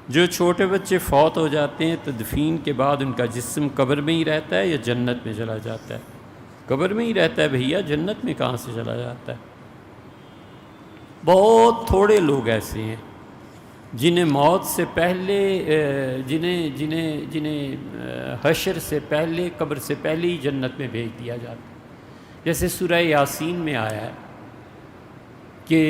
جو چھوٹے بچے فوت ہو جاتے ہیں تدفین کے بعد ان کا جسم قبر میں ہی رہتا ہے یا جنت میں چلا جاتا ہے؟ قبر میں ہی رہتا ہے بھیا، جنت میں کہاں سے چلا جاتا ہے؟ بہت تھوڑے لوگ ایسے ہیں جنہیں موت سے پہلے جنہیں حشر سے پہلے، قبر سے پہلے ہی جنت میں بھیج دیا جاتا ہے۔ جیسے سورہ یاسین میں آیا ہے کہ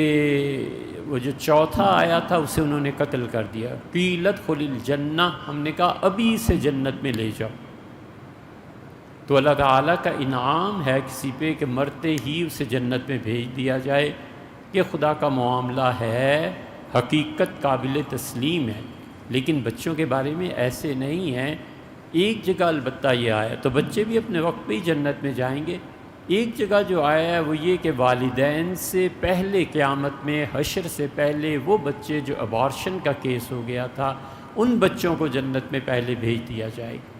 وہ جو چوتھا آیا تھا اسے انہوں نے قتل کر دیا، قیل ادخل الجنہ، ہم نے کہا ابھی سے جنت میں لے جاؤ۔ تو اللہ تعالیٰ کا انعام ہے کسی پہ کہ مرتے ہی اسے جنت میں بھیج دیا جائے۔ یہ خدا کا معاملہ ہے، حقیقت قابل تسلیم ہے، لیکن بچوں کے بارے میں ایسے نہیں ہیں۔ ایک جگہ البتہ یہ آیا تو بچے بھی اپنے وقت پہ ہی جنت میں جائیں گے۔ ایک جگہ جو آیا ہے وہ یہ کہ والدین سے پہلے قیامت میں، حشر سے پہلے، وہ بچے جو ابارشن کا کیس ہو گیا تھا ان بچوں کو جنت میں پہلے بھیج دیا جائے گا۔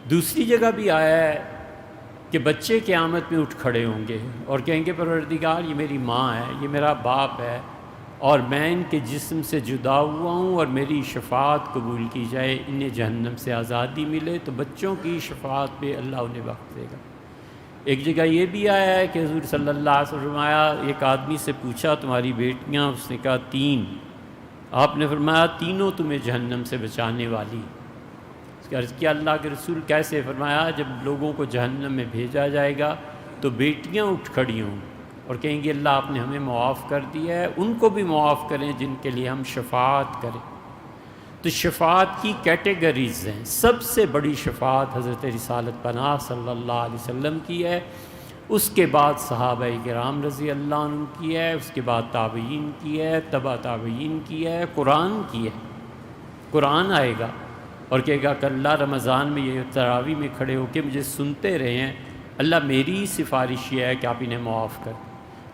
دوسری جگہ بھی آیا ہے کہ بچے قیامت میں اٹھ کھڑے ہوں گے اور کہیں گے پروردگار یہ میری ماں ہے، یہ میرا باپ ہے، اور میں ان کے جسم سے جدا ہوا ہوں اور میری شفاعت قبول کی جائے، انہیں جہنم سے آزادی ملے۔ تو بچوں کی شفاعت پہ اللہ انہیں وقت دے گا۔ ایک جگہ یہ بھی آیا ہے کہ حضور صلی اللہ علیہ وسلم فرمایا، ایک آدمی سے پوچھا تمہاری بیٹیاں؟ اس نے کہا 3۔ آپ نے فرمایا تینوں تمہیں جہنم سے بچانے والی۔ اس کا عرض کیا اللہ کے رسول کیسے؟ فرمایا جب لوگوں کو جہنم میں بھیجا جائے گا تو بیٹیاں اٹھ کھڑی ہوں اور کہیں گے اللہ آپ نے ہمیں معاف کر دیا ہے، ان کو بھی معاف کریں جن کے لیے ہم شفاعت کریں۔ تو شفاعت کی کیٹیگریز ہیں۔ سب سے بڑی شفاعت حضرت رسالت پناہ صلی اللہ علیہ وسلم کی ہے، اس کے بعد صحابہ کرام رضی اللہ عنہ کی ہے، اس کے بعد تابعین کی ہے، تبع تابعین کی ہے، قرآن کی ہے۔ قرآن آئے گا اور کہے گا کہ اللہ رمضان میں یہ تراویح میں کھڑے ہو کے مجھے سنتے رہے ہیں، اللہ میری سفارش یہ ہے کہ آپ انہیں معاف کر۔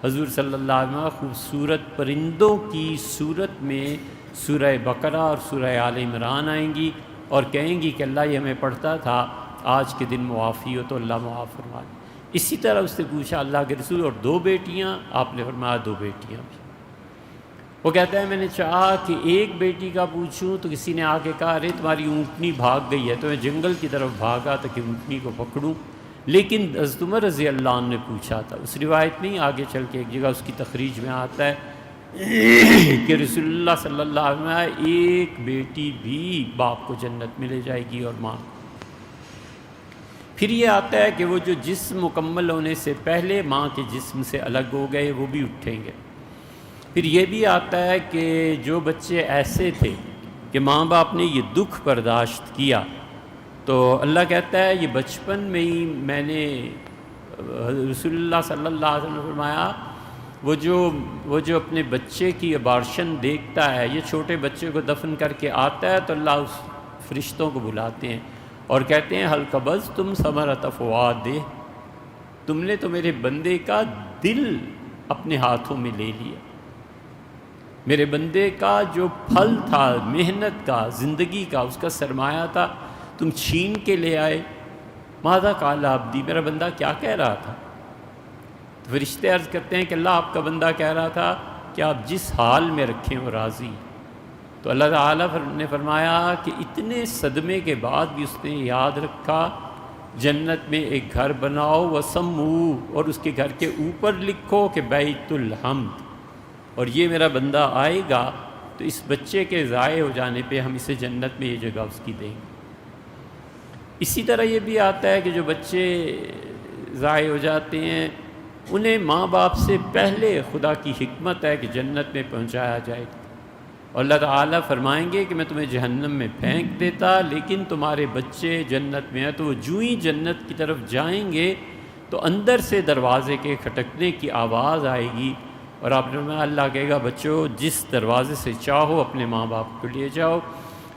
حضور صلی اللہ علیہ وسلم خوبصورت پرندوں کی صورت میں سورہ بقرہ اور سورہ آل عمران آئیں گی اور کہیں گی کہ اللہ یہ ہمیں پڑھتا تھا، آج کے دن معافی ہو تو اللہ معاف فرما دے۔ اسی طرح اس سے پوچھا اللہ کے رسول اور 2 بیٹیاں؟ آپ نے فرمایا 2 بیٹیاں بھی۔ وہ کہتا ہے میں نے چاہا کہ ایک بیٹی کا پوچھوں تو کسی نے آ کے کہا ارے تمہاری اونٹنی بھاگ گئی ہے، تو میں جنگل کی طرف بھاگا تاکہ اونٹنی کو پکڑوں، لیکن حضرت عمر رضی اللہ عنہ نے پوچھا تھا۔ اس روایت میں ہی آگے چل کے ایک جگہ اس کی تخریج میں آتا ہے کہ رسول اللہ صلی اللہ علیہ وسلم ایک بیٹی بھی باپ کو جنت میں لے جائے گی اور ماں۔ پھر یہ آتا ہے کہ وہ جو جسم مکمل ہونے سے پہلے ماں کے جسم سے الگ ہو گئے وہ بھی اٹھیں گے۔ پھر یہ بھی آتا ہے کہ جو بچے ایسے تھے کہ ماں باپ نے یہ دکھ برداشت کیا تو اللہ کہتا ہے یہ بچپن میں ہی میں نے، رسول اللہ صلی اللہ علیہ وسلم نے فرمایا وہ جو اپنے بچے کی ابارشن دیکھتا ہے، یہ چھوٹے بچے کو دفن کر کے آتا ہے تو اللہ اس فرشتوں کو بلاتے ہیں اور کہتے ہیں حل قبض تم ثمرۃ فؤادہ، تم نے تو میرے بندے کا دل اپنے ہاتھوں میں لے لیا، میرے بندے کا جو پھل تھا محنت کا، زندگی کا، اس کا سرمایہ تھا، تم چھین کے لے آئے۔ ماذا قال عبدی، میرا بندہ کیا کہہ رہا تھا؟ تو فرشتے عرض کرتے ہیں کہ اللہ آپ کا بندہ کہہ رہا تھا کہ آپ جس حال میں رکھیں وہ راضی۔ تو اللہ تعالیٰ نے فرمایا کہ اتنے صدمے کے بعد بھی اس نے یاد رکھا، جنت میں ایک گھر بناؤ وسمو، اور اس کے گھر کے اوپر لکھو کہ بیت الحمد، اور یہ میرا بندہ آئے گا تو اس بچے کے ضائع ہو جانے پہ ہم اسے جنت میں یہ جگہ اس کی دیں گے۔ اسی طرح یہ بھی آتا ہے کہ جو بچے ضائع ہو جاتے ہیں انہیں ماں باپ سے پہلے خدا کی حکمت ہے کہ جنت میں پہنچایا جائے، اور اللہ تعالیٰ فرمائیں گے کہ میں تمہیں جہنم میں پھینک دیتا لیکن تمہارے بچے جنت میں ہیں، تو وہ جو ہی جنت کی طرف جائیں گے تو اندر سے دروازے کے کھٹکنے کی آواز آئے گی، اور آپ نے اللہ کہے گا بچوں جس دروازے سے چاہو اپنے ماں باپ کو لے جاؤ،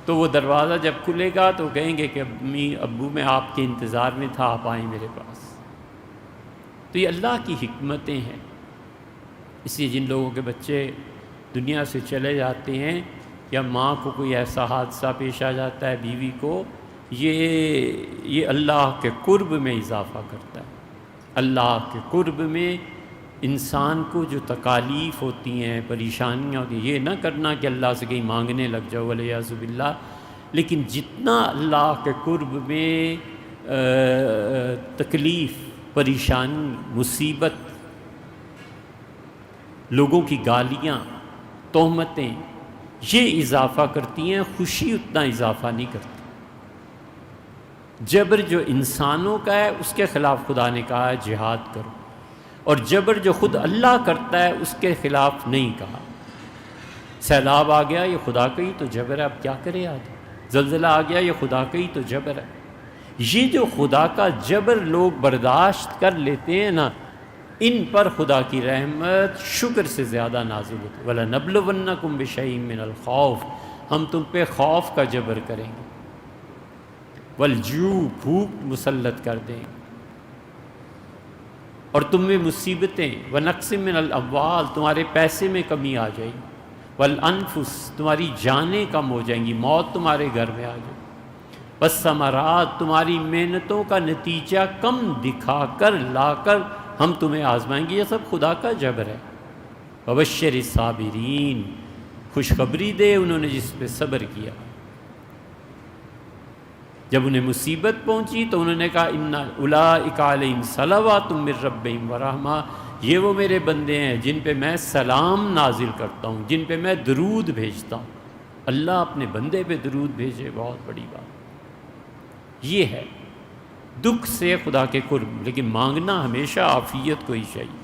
تو وہ دروازہ جب کھلے گا تو کہیں گے کہ امی ابو میں آپ کے انتظار میں تھا، آپ آئیں میرے پاس۔ تو یہ اللہ کی حکمتیں ہیں۔ اس لیے جن لوگوں کے بچے دنیا سے چلے جاتے ہیں یا ماں کو کوئی ایسا حادثہ پیش آ جاتا ہے، بیوی کو، یہ اللہ کے قرب میں اضافہ کرتا ہے، اللہ کے قرب میں انسان کو جو تکالیف ہوتی ہیں، پریشانیاں ہوتی ہیں، یہ نہ کرنا کہ اللہ سے کہیں مانگنے لگ جاؤ ولیعذ باللہ، لیکن جتنا اللہ کے قرب میں تکلیف، پریشانی، مصیبت، لوگوں کی گالیاں، تہمتیں یہ اضافہ کرتی ہیں، خوشی اتنا اضافہ نہیں کرتی۔ جبر جو انسانوں کا ہے اس کے خلاف خدا نے کہا ہے جہاد کرو، اور جبر جو خود اللہ کرتا ہے اس کے خلاف نہیں کہا۔ سیلاب آ گیا یہ خدا کا ہی تو جبر ہے، اب کیا کرے آدمی؟ زلزلہ آ گیا یہ خدا کا ہی تو جبر ہے۔ یہ جو خدا کا جبر لوگ برداشت کر لیتے ہیں نا، ان پر خدا کی رحمت شکر سے زیادہ نازل ہوتی ہے۔ وَلَنَبْلُوَنَّكُمْ بِشَيْءٍ مِّنَ الْخَوْفِ، ہم تم پہ خوف کا جبر کریں گے، وَالْجُوعِ، بھوک مسلط کر دیں گے، اور تم میں مصیبتیں، وَنَقْصٍ مِّنَ الْأَمْوَالِ، تمہارے پیسے میں کمی آ جائے گی، وَالْأَنفُسِ، تمہاری جانیں کم ہو جائیں گی، موت تمہارے گھر میں آ جائے گی، والثمرات، تمہاری محنتوں کا نتیجہ کم دکھا کر لا کر ہم تمہیں آزمائیں گے۔ یہ سب خدا کا جبر ہے۔ وَبَشِّرِ الصَّابِرِينَ، خوشخبری دے انہوں نے جس پہ صبر کیا۔ جب انہیں مصیبت پہنچی تو انہوں نے کہا اِنَّ أُولَٰئِکَ عَلَیْہِمْ صَلَوَاتٌ مِّن رَّبِّہِمْ وَرَحْمَةٌ، یہ وہ میرے بندے ہیں جن پہ میں سلام نازل کرتا ہوں، جن پہ میں درود بھیجتا ہوں۔ اللہ اپنے بندے پہ درود بھیجے، بہت بڑی بات۔ یہ ہے دکھ سے خدا کے قرب، لیکن مانگنا ہمیشہ عافیت کو ہی چاہیے۔